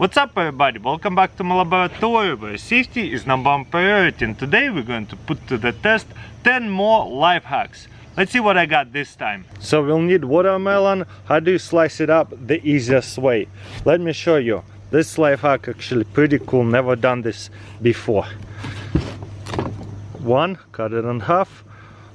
What's up everybody, welcome back to my laboratory where safety is #1 priority, and today we're going to put to the test 10 more life hacks. Let's see what I got this time. So we'll need watermelon. How do you slice it up the easiest way? Let me show you. This life hack actually pretty cool, never done this before. One, cut it in half,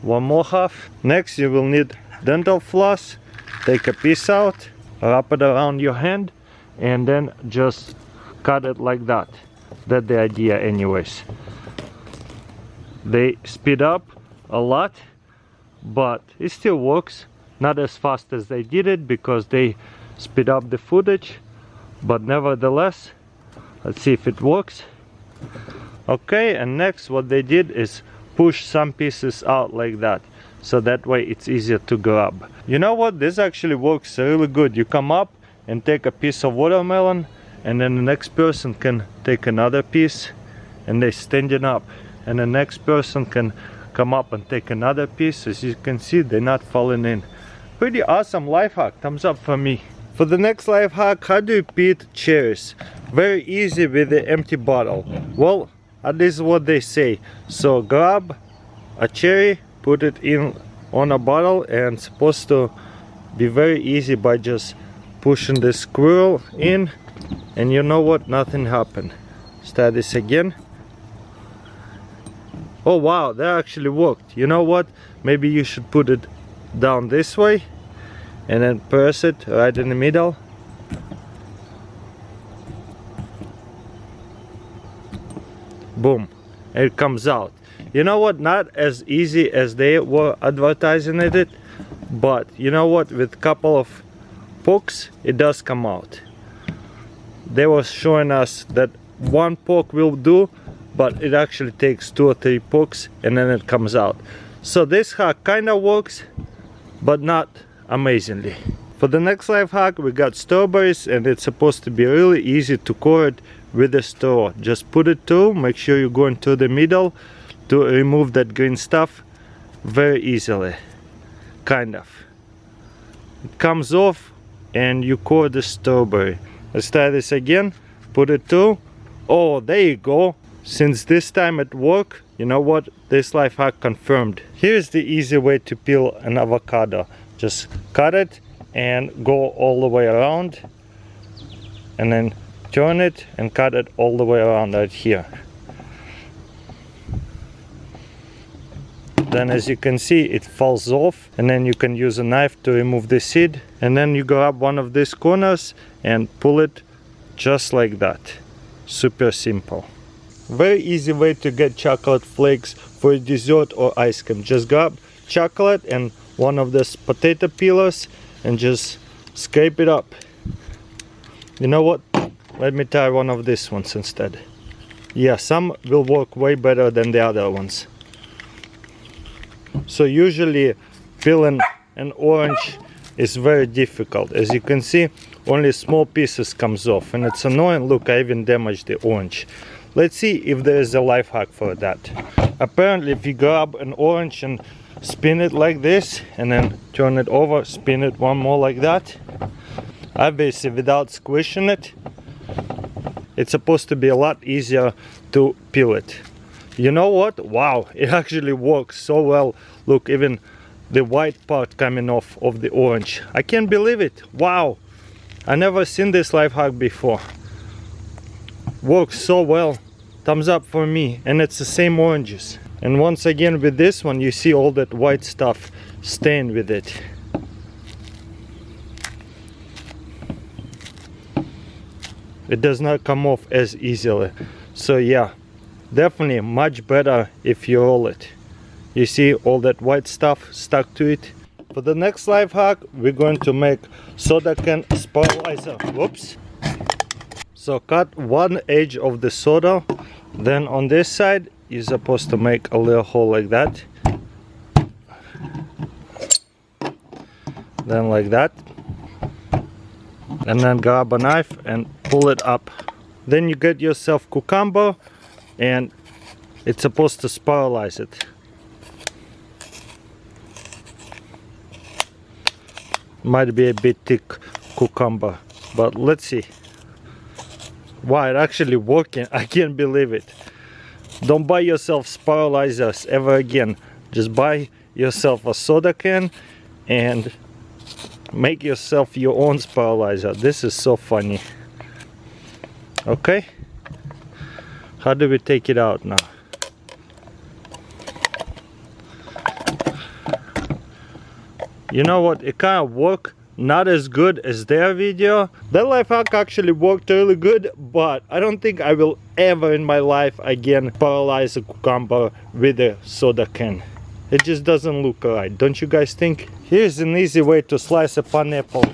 one more half. Next you will need dental floss. Take a piece out, wrap it around your hand, and then just cut it like that. That's the idea anyways. They speed up a lot, but it still works. Not as fast as they did it because they speed up the footage, but nevertheless, let's see if it works. Okay, and next what they did is push some pieces out like that, so that way it's easier to grab. You know what, this actually works really good. You come up and take a piece of watermelon, and then the next person can take another piece and they stand it up, and the next person can come up and take another piece. As you can see, they're not falling in. Pretty awesome life hack, thumbs up for me. For the next life hack, how do you peel cherries? Very easy with the empty bottle. Well, at least what they say. So grab a cherry, put it in on a bottle, and it's supposed to be very easy by just pushing the squirrel in, and you know what, nothing happened. Start this again. Oh wow, that actually worked. You know what, maybe you should put it down this way and then press it right in the middle. Boom, it comes out. You know what, not as easy as they were advertising it, but you know what, with a couple of pokes it does come out. They were showing us that one poke will do, but it actually takes 2 or 3 pokes and then it comes out. So this hack kind of works, but not amazingly. For the next life hack, we got strawberries, and it's supposed to be really easy to core it with a straw. Just put it through, make sure you go into the middle to remove that green stuff very easily, kind of. It comes off and you core the strawberry. Let's try this again. Put it through. Oh, there you go. Since this time it worked, you know what, this life hack confirmed. Here's the easy way to peel an avocado. Just cut it and go all the way around, and then turn it and cut it all the way around right here. Then as you can see, it falls off, and then you can use a knife to remove the seed, and then you grab one of these corners and pull it just like that. Super simple. Very easy way to get chocolate flakes for a dessert or ice cream. Just grab chocolate and one of these potato peelers and just scrape it up. You know what, let me try one of these ones instead. Yeah, some will work way better than the other ones. So usually peeling an orange is very difficult. As you can see, only small pieces comes off, and it's annoying. Look, I even damaged the orange. Let's see if there is a life hack for that. Apparently if you grab an orange and spin it like this and then turn it over, spin it one more like that, obviously without squishing it, it's supposed to be a lot easier to peel it. You know what? Wow, it actually works so well. Look, even the white part coming off of the orange. I can't believe it. Wow, I never seen this life hack before. Works so well. Thumbs up for me. And it's the same oranges. And once again with this one, you see all that white stuff staying with it. It does not come off as easily. So yeah, definitely much better if you roll it. You see all that white stuff stuck to it. For the next life hack, we're going to make soda can spiralizer. Whoops. So cut one edge of the soda, then on this side you're supposed to make a little hole like that, then like that, and then grab a knife and pull it up. Then you get yourself cucumber, and it's supposed to spiralize it. Might be a bit thick cucumber, but let's see. Wow, it actually working. I can't believe it. Don't buy yourself spiralizers ever again. Just buy yourself a soda can and make yourself your own spiralizer. This is so funny. Okay, how do we take it out now? You know what, it kind of worked not as good as their video. That life hack actually worked really good, but I don't think I will ever in my life again paralyze a cucumber with a soda can. It just doesn't look right, don't you guys think? Here's an easy way to slice a pineapple.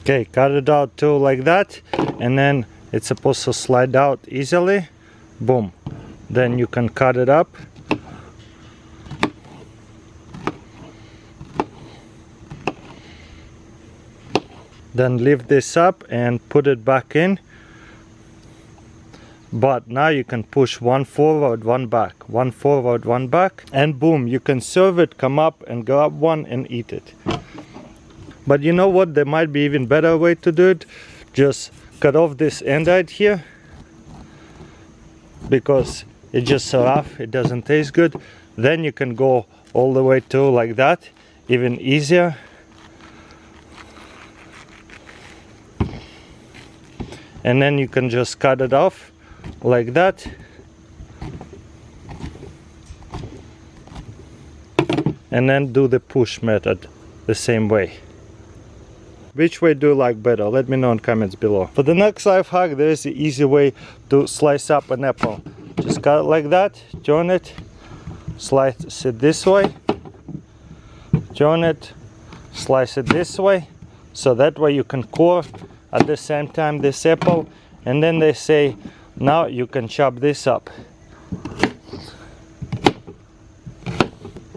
Okay, cut it out too like that, and then it's supposed to slide out easily. Boom. Then you can cut it up. Then lift this up and put it back in. But now you can push one forward, one back, one forward, one back, and boom, you can serve it, come up and grab one and eat it. But you know what, there might be even better way to do it. Just cut off this end right here, because it's just so rough, it doesn't taste good. Then you can go all the way through like that, even easier. And then you can just cut it off like that. And then do the push method the same way. Which way do you like better? Let me know in comments below. For the next life hack, there is an easy way to slice up an apple. Just cut it like that, turn it, slice it this way, turn it, slice it this way, so that way you can core at the same time this apple. And then they say, now you can chop this up.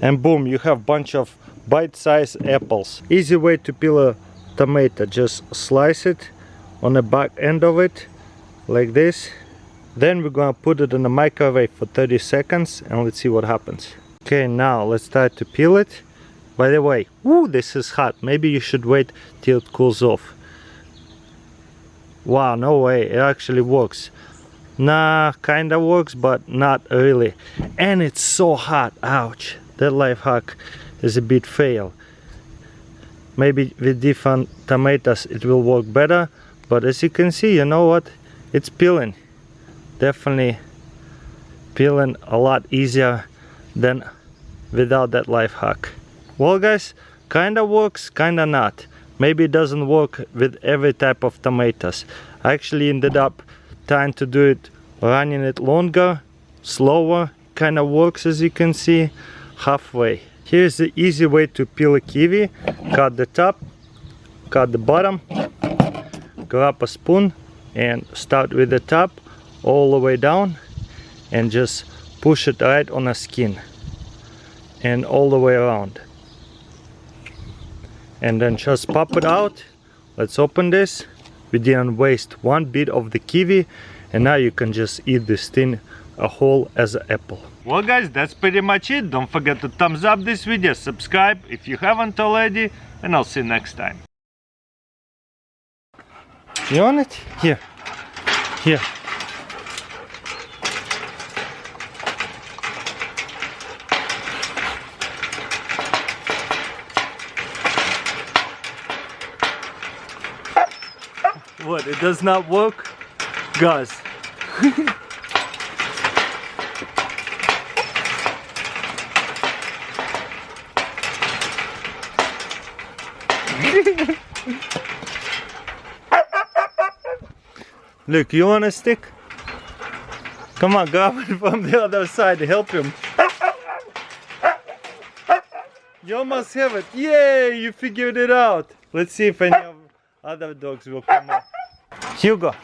And boom, you have a bunch of bite-sized apples. Easy way to peel a tomato, just slice it on the back end of it like this. Then we're gonna put it in the microwave for 30 seconds and let's see what happens. Okay, now let's try to peel it. By the way, woo, this is hot. Maybe you should wait till it cools off. Wow, no way, it actually works. Nah, kinda works, but not really. And it's so hot, ouch. That life hack is a bit fail. Maybe with different tomatoes it will work better, but as you can see, you know what, it's peeling. Definitely peeling a lot easier than without that life hack. Well guys, kinda works, kinda not. Maybe it doesn't work with every type of tomatoes. I actually ended up trying to do it, running it longer, slower. Kinda works, as you can see, halfway. Here's the easy way to peel a kiwi. Cut the top, cut the bottom, grab a spoon and start with the top all the way down and just push it right on the skin and all the way around. And then just pop it out. Let's open this. We didn't waste one bit of the kiwi, and now you can just eat this thing whole as an apple. Well guys, that's pretty much it. Don't forget to thumbs up this video, subscribe if you haven't already, and I'll see you next time. You want it? Here. Here. What, it does not work? Guys. Look, you want a stick? Come on, grab it from the other side, help him. You almost have it. Yay, you figured it out. Let's see if any of other dogs will come up. Hugo.